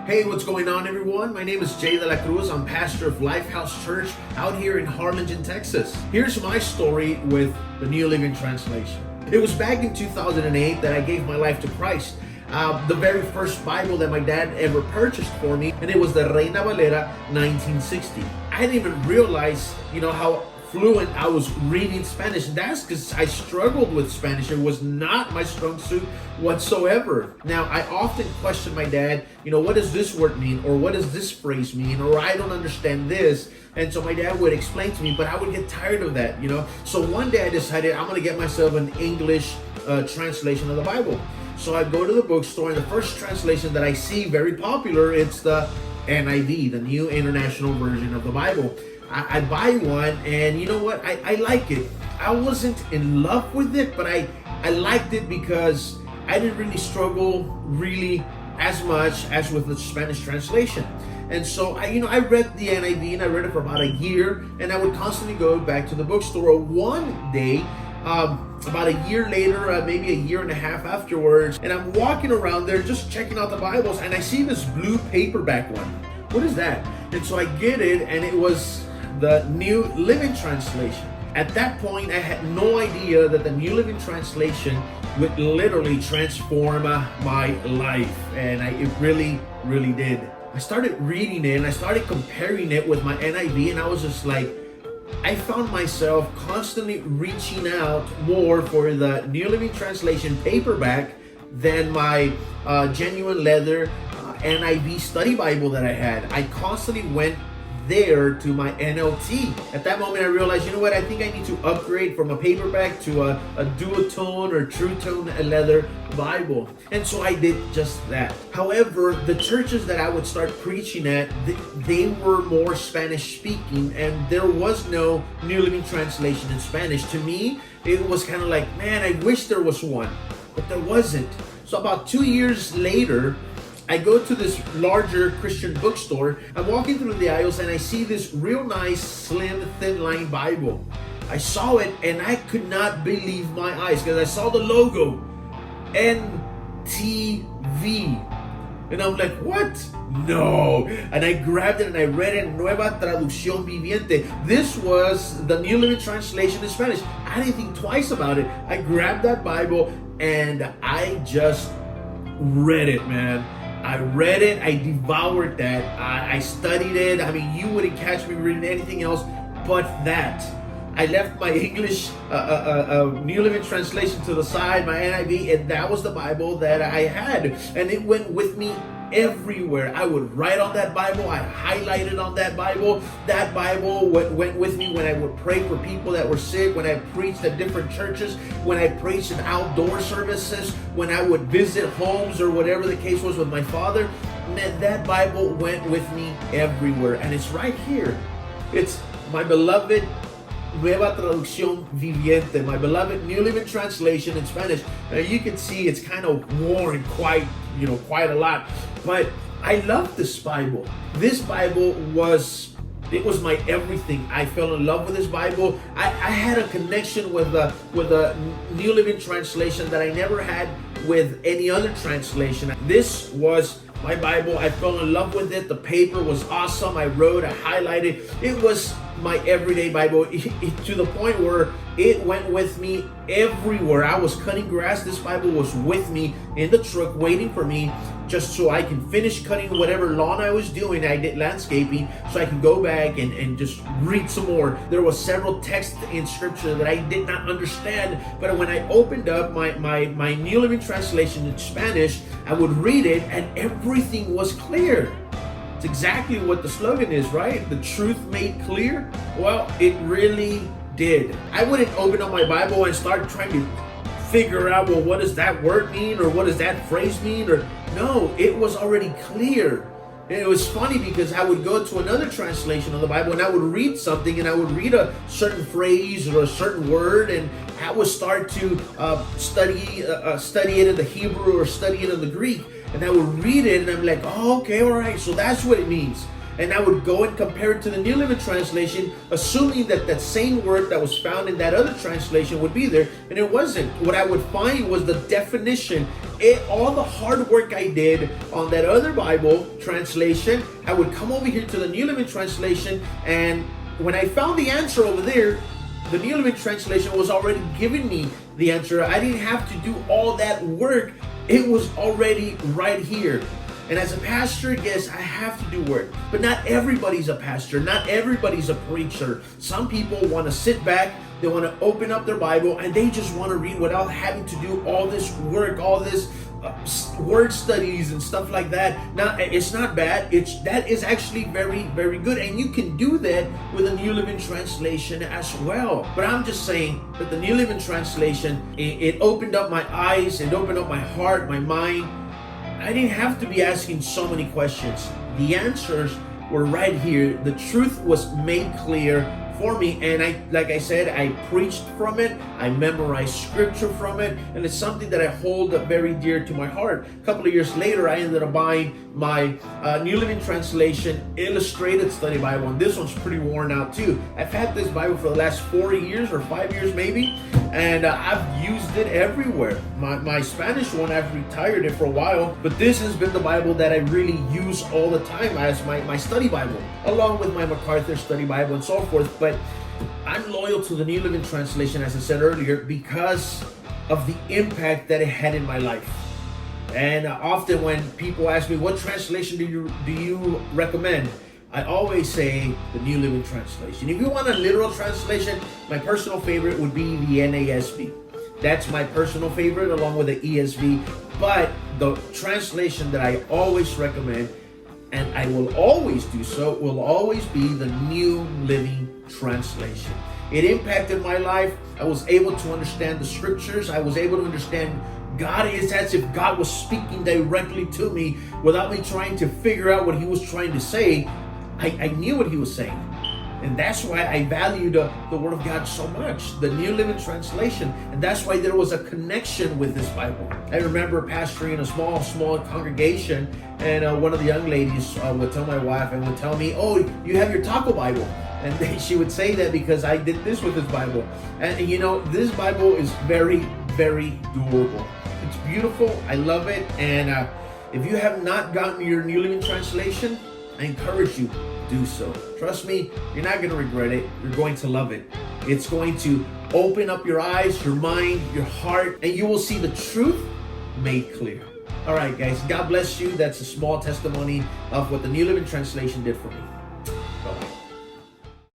Hey, what's going on, everyone? My name is Jay De La Cruz. I'm pastor of Lifehouse Church out here in Harlingen, Texas. Here's my story with the New Living Translation. It was back in 2008 that I gave my life to Christ. The very first Bible that my dad ever purchased for me, and it was the Reina Valera 1960. I didn't even realize, how fluent I was reading Spanish. And that's because I struggled with Spanish. It was not my strong suit whatsoever. Now, I often question my dad, what does this word mean? Or what does this phrase mean? Or I don't understand this. And so my dad would explain to me, but I would get tired of that, So one day I decided I'm going to get myself an English translation of the Bible. So I go to the bookstore, and the first translation that I see very popular, it's the NIV, the New International Version of the Bible. I buy one, and you know what? I like it. I wasn't in love with it, but I liked it because I didn't really struggle really as much as with the Spanish translation. And so I read the NIV, and I read it for about a year, and I would constantly go back to the bookstore. One day, about a year later, maybe a year and a half afterwards, and I'm walking around there just checking out the Bibles, and I see this blue paperback one. What is that? And so I get it, and it was the New Living Translation. At that point, I had no idea that the New Living Translation would literally transform my life, and it really, really did. I started reading it, and I started comparing it with my NIV, and I was just like, I found myself constantly reaching out more for the New Living Translation paperback than my genuine leather NIV study Bible that I had. I constantly went there to my NLT. At that moment, I realized, I think I need to upgrade from a paperback to a duotone or true tone leather Bible. And so I did just that. However, the churches that I would start preaching at, they were more Spanish speaking, and there was no New Living Translation in Spanish. To me, it was kind of like, man, I wish there was one, but there wasn't. So about 2 years later, I go to this larger Christian bookstore. I'm walking through the aisles, and I see this real nice, slim, thin-line Bible. I saw it, and I could not believe my eyes because I saw the logo, NTV. And I'm like, what? No. And I grabbed it, and I read it, Nueva Traducción Viviente. This was the New Living Translation in Spanish. I didn't think twice about it. I grabbed that Bible, and I just read it, man. I read it, I devoured that, I studied it. I mean, you wouldn't catch me reading anything else but that. I left my English New Living Translation to the side, my NIV, and that was the Bible that I had. And it went with me everywhere. I would write on that Bible, I highlighted on that Bible. That Bible went with me when I would pray for people that were sick, when I preached at different churches, when I preached in outdoor services, when I would visit homes or whatever the case was with my father. That Bible went with me everywhere, and it's right here. It's my beloved Nueva Traducción Viviente, my beloved New Living Translation in Spanish. Now you can see it's kind of worn quite a lot, but I love this Bible. This Bible was my everything. I fell in love with this Bible. I had a connection with the New Living Translation that I never had with any other translation. This was my Bible. I fell in love with it. The paper was awesome. I wrote, I highlighted. It was my everyday Bible to the point where it went with me everywhere. I was cutting grass. This Bible was with me in the truck waiting for me just so I can finish cutting whatever lawn I was doing. I did landscaping so I could go back and just read some more. There was several texts in scripture that I did not understand, but when I opened up my New Living Translation in Spanish, I would read it and everything was clear. It's exactly what the slogan is, right? The truth made clear. Well, it really did. I wouldn't open up my Bible and start trying to figure out, well, what does that word mean? Or what does that phrase mean? Or no, it was already clear. And it was funny because I would go to another translation of the Bible and I would read something and I would read a certain phrase or a certain word, and I would start to study it in the Hebrew or study it in the Greek. And I would read it and I'm like, oh, okay, all right, so that's what it means. and I would go and compare it to the New Living Translation, assuming that that same word that was found in that other translation would be there, and it wasn't. What I would find was the definition. All the hard work I did on that other Bible translation, I would come over here to the New Living Translation, and when I found the answer over there, the New Living Translation was already giving me the answer. I didn't have to do all that work. It was already right here. And as a pastor, yes, I have to do work. But not everybody's a pastor. Not everybody's a preacher. Some people want to sit back, they want to open up their Bible, and they just want to read without having to do all this work, all this word studies and stuff like that. Now, it's not bad. That is actually very, very good. And you can do that with a New Living Translation as well. But I'm just saying that the New Living Translation, it opened up my eyes, it opened up my heart, my mind. I didn't have to be asking so many questions. The answers were right here. The truth was made clear for me, and like I said, I preached from it, I memorized scripture from it, and it's something that I hold very dear to my heart. A couple of years later, I ended up buying my New Living Translation Illustrated Study Bible, and this one's pretty worn out too. I've had this Bible for the last 4 years or 5 years maybe, and I've used it everywhere. My Spanish one, I've retired it for a while, but this has been the Bible that I really use all the time as my study Bible, along with my MacArthur Study Bible and so forth. But I'm loyal to the New Living Translation, as I said earlier, because of the impact that it had in my life. And often when people ask me, what translation do you recommend? I always say the New Living Translation. If you want a literal translation, my personal favorite would be the NASB. That's my personal favorite, along with the ESV. But the translation that I always recommend, and I will always do so, will always be the New Living Translation. It impacted my life. I was able to understand the scriptures. I was able to understand God. It's as if God was speaking directly to me without me trying to figure out what he was trying to say. I knew what he was saying. And that's why I value the Word of God so much, the New Living Translation. And that's why there was a connection with this Bible. I remember pastoring a small congregation, and one of the young ladies would tell my wife and would tell me, oh, you have your taco Bible. And she would say that because I did this with this Bible. And you know, this Bible is very, very durable. It's beautiful. I love it. And if you have not gotten your New Living Translation, I encourage you, do so. Trust me, you're not going to regret it. You're going to love it. It's going to open up your eyes, your mind, your heart, and you will see the truth made clear. All right, guys, God bless you. That's a small testimony of what the New Living Translation did for me.